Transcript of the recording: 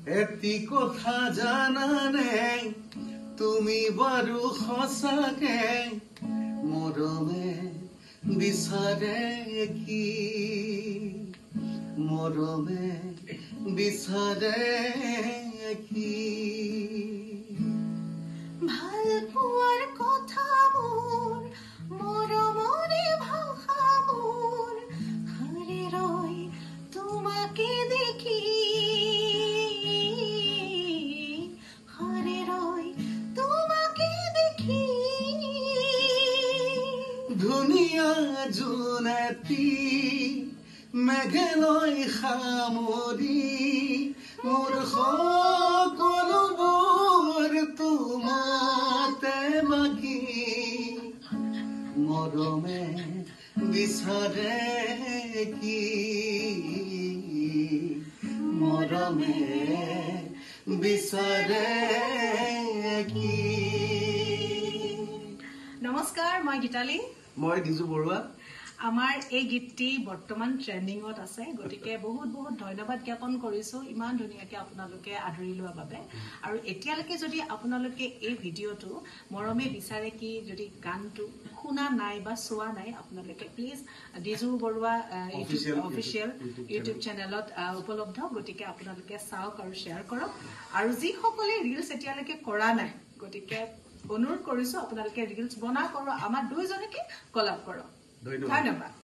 এটি কথা জানানে তুমি বাৰু সঁচাকে মৰমে বিচাৰে কি মৰমে বিচাৰে কি ভাল পোৱাৰ কথাবোৰ মৰমৰে ভাষাবোৰ হাৰে ৰৈ তোমাকে দেখি হাৰে ৰৈ তোমাকে দেখি ধুনীয়া জোনাতি মেঘলৈ সামৰি মোৰ সকলোবোৰ তোমাতে বাকি মৰমে বিচাৰে কি মৰমে বিচাৰে কি নমস্কাৰ মই গীতালি মই দিজু বৰুৱা আমাৰ এই গীতটি বৰ্তমান ট্ৰেন্ডিংত আছে গতিকে বহুত বহুত ধন্যবাদ জ্ঞাপন কৰিছো ইমান ধুনীয়াকৈ আপোনালোকে আদৰি লোৱাৰ বাবে আৰু এতিয়ালৈকে যদি আপোনালোকে এই ভিডিঅ'টো মৰমে বিচাৰে কি যদি গানটো শুনা নাই বা চোৱা নাই আপোনালোকে please Diju Baruah official YouTube চেনেলত উপলব্ধ গতিকে আপোনালোকে চাওক আৰু শ্বেয়াৰ কৰক আৰু যিসকলে ৰিলছ এতিয়ালৈকে কৰা নাই গতিকে অনুৰোধ কৰিছো আপোনালোকে ৰিলছ বনাওক আৰু আমাৰ দুইজনকে কলাপ কৰক ধন্যবাদ